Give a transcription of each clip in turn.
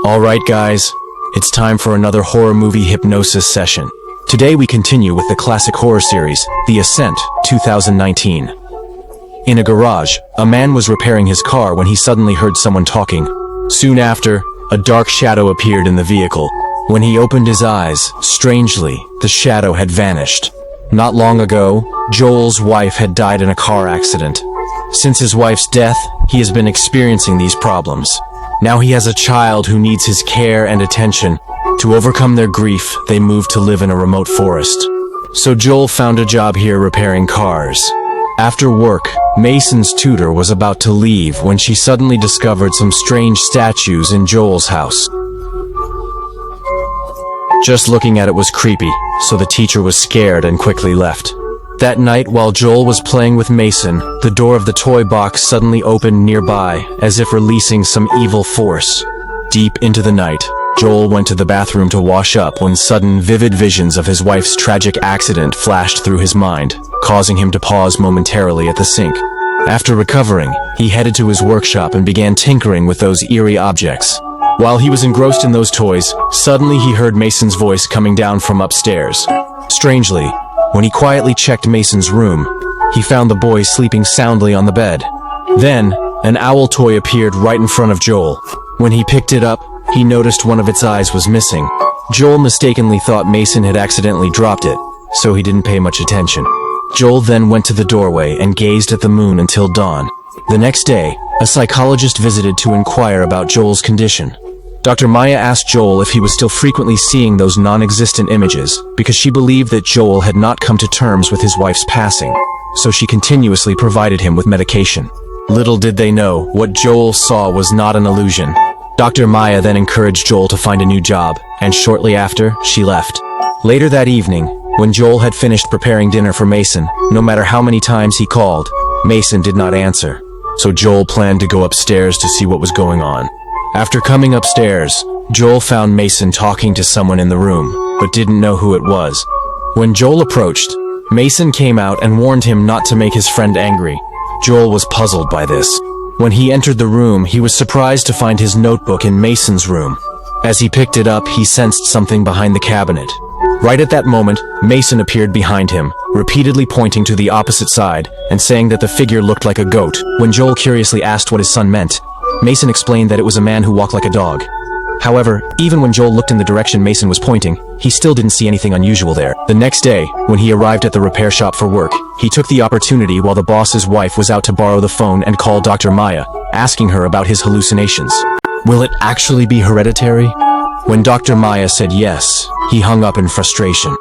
Alright guys, it's time for another horror movie hypnosis session. Today we continue with the classic horror series, The Assent, 2019. In a garage, a man was repairing his car when he suddenly heard someone talking. Soon after, a dark shadow appeared in the vehicle. When he opened his eyes, strangely, the shadow had vanished. Not long ago, Joel's wife had died in a car accident. Since his wife's death, he has been experiencing these problems. Now he has a child who needs his care and attention. To overcome their grief, they moved to live in a remote forest. So Joel found a job here repairing cars. After work, Mason's tutor was about to leave when she suddenly discovered some strange statues in Joel's house. Just looking at it was creepy, so the teacher was scared and quickly left. That night, while Joel was playing with Mason, the door of the toy box suddenly opened nearby, as if releasing some evil force. Deep into the night, Joel went to the bathroom to wash up when sudden vivid visions of his wife's tragic accident flashed through his mind, causing him to pause momentarily at the sink. After recovering, he headed to his workshop and began tinkering with those eerie objects. While he was engrossed in those toys, suddenly he heard Mason's voice coming down from upstairs. Strangely, when he quietly checked Mason's room, he found the boy sleeping soundly on the bed. Then, an owl toy appeared right in front of Joel. When he picked it up, he noticed one of its eyes was missing. Joel mistakenly thought Mason had accidentally dropped it, so he didn't pay much attention. Joel then went to the doorway and gazed at the moon until dawn. The next day, a psychologist visited to inquire about Joel's condition. Dr. Maya asked Joel if he was still frequently seeing those non-existent images, because she believed that Joel had not come to terms with his wife's passing, so she continuously provided him with medication. Little did they know, what Joel saw was not an illusion. Dr. Maya then encouraged Joel to find a new job, and shortly after, she left. Later that evening, when Joel had finished preparing dinner for Mason, no matter how many times he called, Mason did not answer. So Joel planned to go upstairs to see what was going on. After coming upstairs, Joel found Mason talking to someone in the room, but didn't know who it was. When Joel approached, Mason came out and warned him not to make his friend angry. Joel was puzzled by this. When he entered the room, he was surprised to find his notebook in Mason's room. As he picked it up, he sensed something behind the cabinet. Right at that moment, Mason appeared behind him, repeatedly pointing to the opposite side, and saying that the figure looked like a goat. When Joel curiously asked what his son meant, Mason explained that it was a man who walked like a dog. However, even when Joel looked in the direction Mason was pointing, he still didn't see anything unusual there. The next day, when he arrived at the repair shop for work, he took the opportunity while the boss's wife was out to borrow the phone and called Dr. Maya, asking her about his hallucinations. Will it actually be hereditary? When Dr. Maya said yes, he hung up in frustration.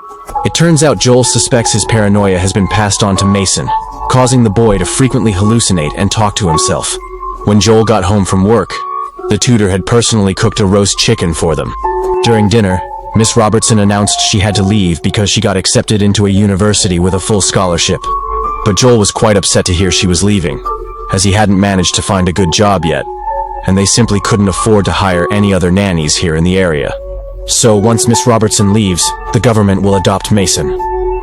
It turns out Joel suspects his paranoia has been passed on to Mason, causing the boy to frequently hallucinate and talk to himself. When Joel got home from work, the tutor had personally cooked a roast chicken for them. During dinner, Miss Robertson announced she had to leave because she got accepted into a university with a full scholarship. But Joel was quite upset to hear she was leaving, as he hadn't managed to find a good job yet, and they simply couldn't afford to hire any other nannies here in the area. So once Miss Robertson leaves, the government will adopt Mason.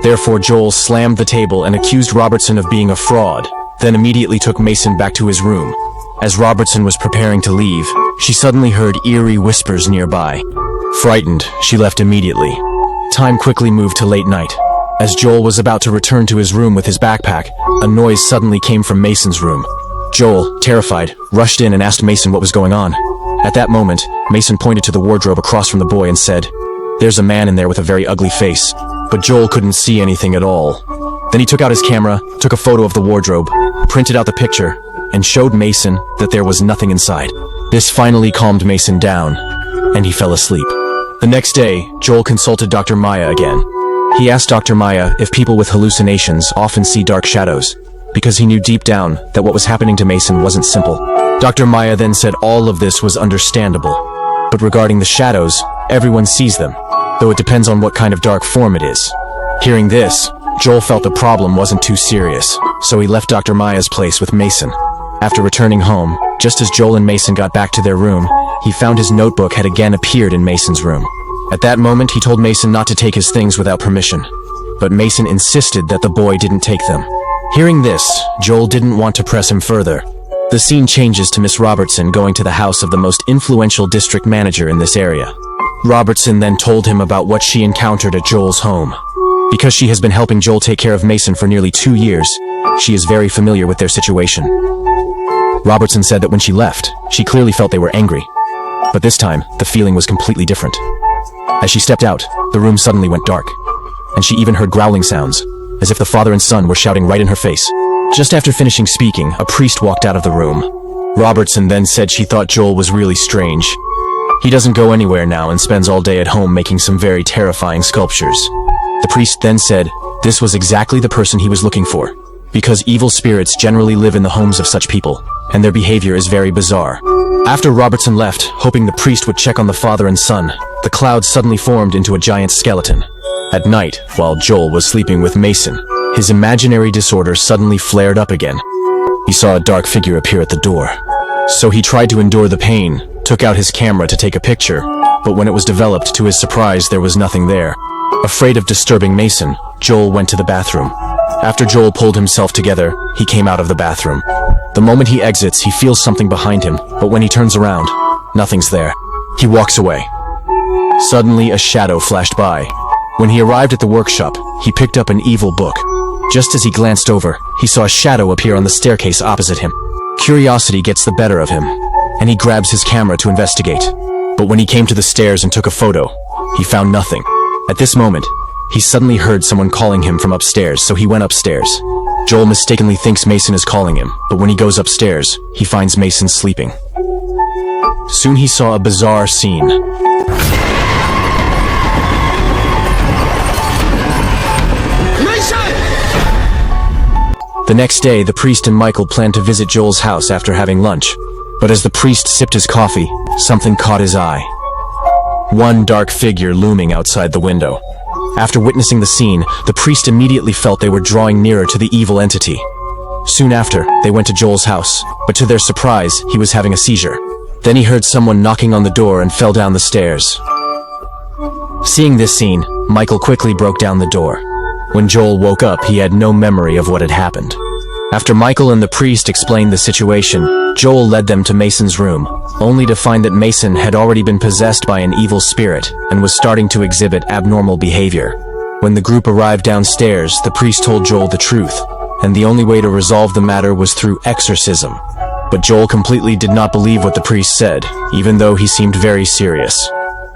Therefore, Joel slammed the table and accused Robertson of being a fraud, then immediately took Mason back to his room. As Robertson was preparing to leave, she suddenly heard eerie whispers nearby. Frightened, she left immediately. Time quickly moved to late night. As Joel was about to return to his room with his backpack, a noise suddenly came from Mason's room. Joel, terrified, rushed in and asked Mason what was going on. At that moment, Mason pointed to the wardrobe across from the boy and said, "There's a man in there with a very ugly face." But Joel couldn't see anything at all. Then he took out his camera, took a photo of the wardrobe, printed out the picture, and showed Mason that there was nothing inside. This finally calmed Mason down, and he fell asleep. The next day, Joel consulted Dr. Maya again. He asked Dr. Maya if people with hallucinations often see dark shadows, because he knew deep down that what was happening to Mason wasn't simple. Dr. Maya then said all of this was understandable, but regarding the shadows, everyone sees them, though it depends on what kind of dark form it is. Hearing this, Joel felt the problem wasn't too serious, so he left Dr. Maya's place with Mason. After returning home, just as Joel and Mason got back to their room, he found his notebook had again appeared in Mason's room. At that moment, he told Mason not to take his things without permission, but Mason insisted that the boy didn't take them. Hearing this, Joel didn't want to press him further. The scene changes to Miss Robertson going to the house of the most influential district manager in this area. Robertson then told him about what she encountered at Joel's home. Because she has been helping Joel take care of Mason for nearly 2 years, she is very familiar with their situation. Robertson said that when she left, she clearly felt they were angry. But this time, the feeling was completely different. As she stepped out, the room suddenly went dark, and she even heard growling sounds, as if the father and son were shouting right in her face. Just after finishing speaking, a priest walked out of the room. Robertson then said she thought Joel was really strange. He doesn't go anywhere now and spends all day at home making some very terrifying sculptures. The priest then said this was exactly the person he was looking for, because evil spirits generally live in the homes of such people, and their behavior is very bizarre. After Robertson left, hoping the priest would check on the father and son, the cloud suddenly formed into a giant skeleton. At night, while Joel was sleeping with Mason, his imaginary disorder suddenly flared up again. He saw a dark figure appear at the door. So he tried to endure the pain, took out his camera to take a picture, but when it was developed, to his surprise, there was nothing there. Afraid of disturbing Mason, Joel went to the bathroom. After Joel pulled himself together, he came out of the bathroom. The moment he exits, he feels something behind him, but when he turns around, nothing's there. He walks away. Suddenly, a shadow flashed by. When he arrived at the workshop, he picked up an evil book. Just as he glanced over, he saw a shadow appear on the staircase opposite him. Curiosity gets the better of him, and he grabs his camera to investigate. But when he came to the stairs and took a photo, he found nothing. At this moment, he suddenly heard someone calling him from upstairs, so he went upstairs. Joel mistakenly thinks Mason is calling him, but when he goes upstairs, he finds Mason sleeping. Soon he saw a bizarre scene. The next day, the priest and Michael planned to visit Joel's house after having lunch. But as the priest sipped his coffee, something caught his eye. One dark figure looming outside the window. After witnessing the scene, the priest immediately felt they were drawing nearer to the evil entity. Soon after, they went to Joel's house, but to their surprise, he was having a seizure. Then he heard someone knocking on the door and fell down the stairs. Seeing this scene, Michael quickly broke down the door. When Joel woke up, he had no memory of what had happened. After Michael and the priest explained the situation, Joel led them to Mason's room, only to find that Mason had already been possessed by an evil spirit and was starting to exhibit abnormal behavior. When the group arrived downstairs, the priest told Joel the truth, and the only way to resolve the matter was through exorcism. But Joel completely did not believe what the priest said, even though he seemed very serious.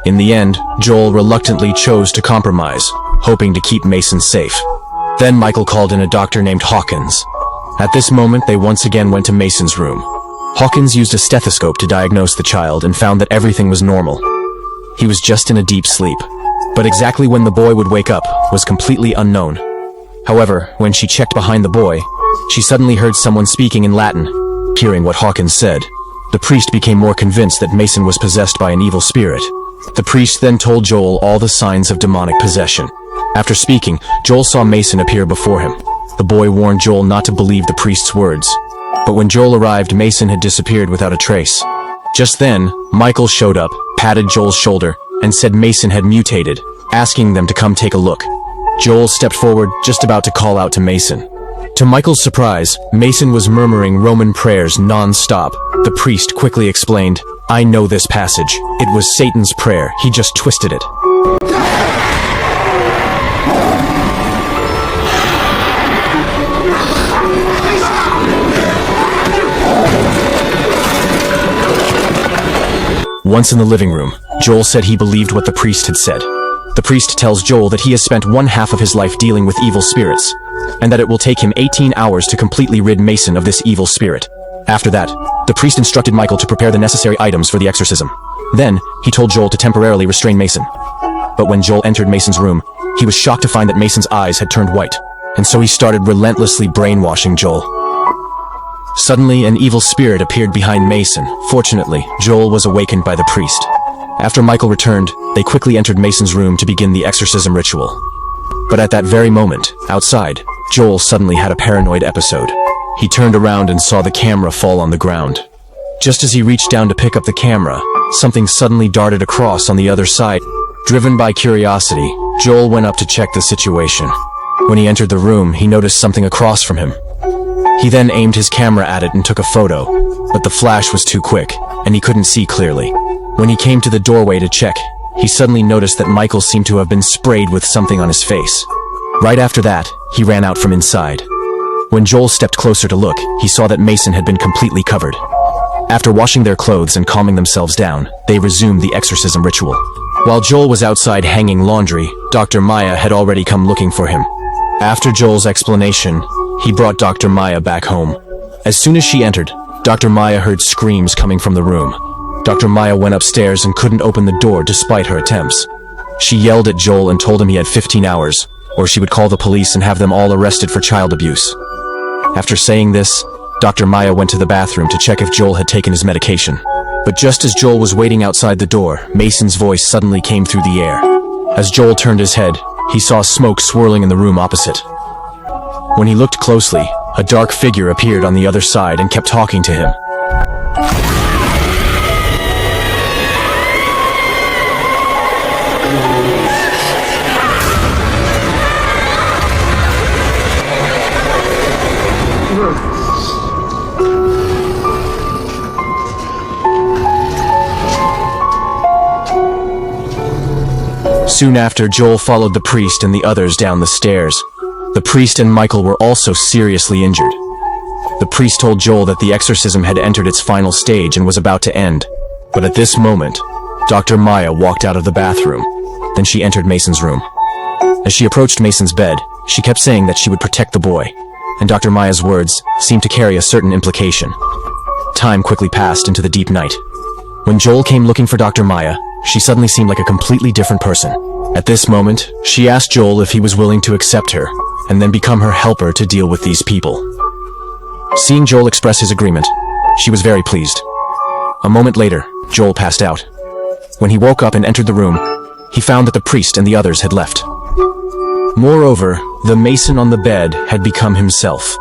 In the end, Joel reluctantly chose to compromise, hoping to keep Mason safe. Then Michael called in a doctor named Hawkins. At this moment, they once again went to Mason's room. Hawkins used a stethoscope to diagnose the child and found that everything was normal. He was just in a deep sleep. But exactly when the boy would wake up was completely unknown. However, when she checked behind the boy, she suddenly heard someone speaking in Latin. Hearing what Hawkins said, the priest became more convinced that Mason was possessed by an evil spirit. The priest then told Joel all the signs of demonic possession. After speaking, Joel saw Mason appear before him. The boy warned Joel not to believe the priest's words. But when Joel arrived, Mason had disappeared without a trace. Just then, Michael showed up, patted Joel's shoulder, and said Mason had mutated, asking them to come take a look. Joel stepped forward, just about to call out to Mason. To Michael's surprise, Mason was murmuring Roman prayers non-stop. The priest quickly explained, "I know this passage. It was Satan's prayer. He just twisted it." Once in the living room, Joel said he believed what the priest had said. The priest tells Joel that he has spent one half of his life dealing with evil spirits, and that it will take him 18 hours to completely rid Mason of this evil spirit. After that, the priest instructed Michael to prepare the necessary items for the exorcism. Then, he told Joel to temporarily restrain Mason. But when Joel entered Mason's room, he was shocked to find that Mason's eyes had turned white, and so he started relentlessly brainwashing Joel. Suddenly, an evil spirit appeared behind Mason. Fortunately, Joel was awakened by the priest. After Michael returned, they quickly entered Mason's room to begin the exorcism ritual. But at that very moment, outside, Joel suddenly had a paranoid episode. He turned around and saw the camera fall on the ground. Just as he reached down to pick up the camera, something suddenly darted across on the other side. Driven by curiosity, Joel went up to check the situation. When he entered the room, he noticed something across from him. He then aimed his camera at it and took a photo, but the flash was too quick, and he couldn't see clearly. When he came to the doorway to check, he suddenly noticed that Michael seemed to have been sprayed with something on his face. Right after that, he ran out from inside. When Joel stepped closer to look, he saw that Mason had been completely covered. After washing their clothes and calming themselves down, they resumed the exorcism ritual. While Joel was outside hanging laundry, Dr. Maya had already come looking for him. After Joel's explanation, he brought Dr. Maya back home. As soon as she entered, Dr. Maya heard screams coming from the room. Dr. Maya went upstairs and couldn't open the door despite her attempts. She yelled at Joel and told him he had 15 hours, or she would call the police and have them all arrested for child abuse. After saying this, Dr. Maya went to the bathroom to check if Joel had taken his medication. But just as Joel was waiting outside the door, Mason's voice suddenly came through the air. As Joel turned his head, he saw smoke swirling in the room opposite. When he looked closely, a dark figure appeared on the other side and kept talking to him. Soon after, Joel followed the priest and the others down the stairs. The priest and Michael were also seriously injured. The priest told Joel that the exorcism had entered its final stage and was about to end. But at this moment, Dr. Maya walked out of the bathroom. Then she entered Mason's room. As she approached Mason's bed, she kept saying that she would protect the boy, and Dr. Maya's words seemed to carry a certain implication. Time quickly passed into the deep night. When Joel came looking for Dr. Maya, she suddenly seemed like a completely different person. At this moment, she asked Joel if he was willing to accept her, and then become her helper to deal with these people. Seeing Joel express his agreement, she was very pleased. A moment later, Joel passed out. When he woke up and entered the room, he found that the priest and the others had left. Moreover, the Mason on the bed had become himself.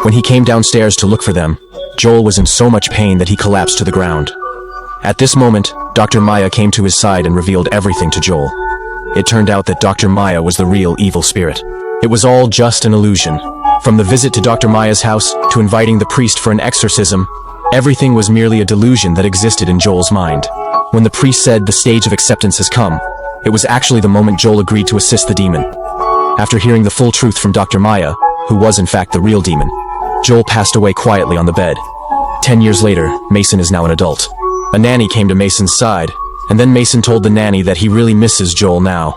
When he came downstairs to look for them, Joel was in so much pain that he collapsed to the ground. At this moment, Dr. Maya came to his side and revealed everything to Joel. It turned out that Dr. Maya was the real evil spirit. It was all just an illusion. From the visit to Dr. Maya's house to inviting the priest for an exorcism, everything was merely a delusion that existed in Joel's mind. When the priest said the stage of acceptance has come, it was actually the moment Joel agreed to assist the demon. After hearing the full truth from Dr. Maya, who was in fact the real demon, Joel passed away quietly on the bed. 10 years later, Mason is now an adult. A nanny came to Mason's side, and then Mason told the nanny that he really misses Joel now.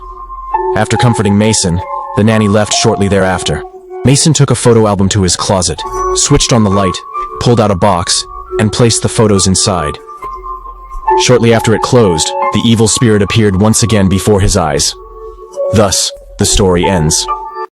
After comforting Mason, the nanny left shortly thereafter. Mason took a photo album to his closet, switched on the light, pulled out a box, and placed the photos inside. Shortly after it closed, the evil spirit appeared once again before his eyes. Thus, the story ends.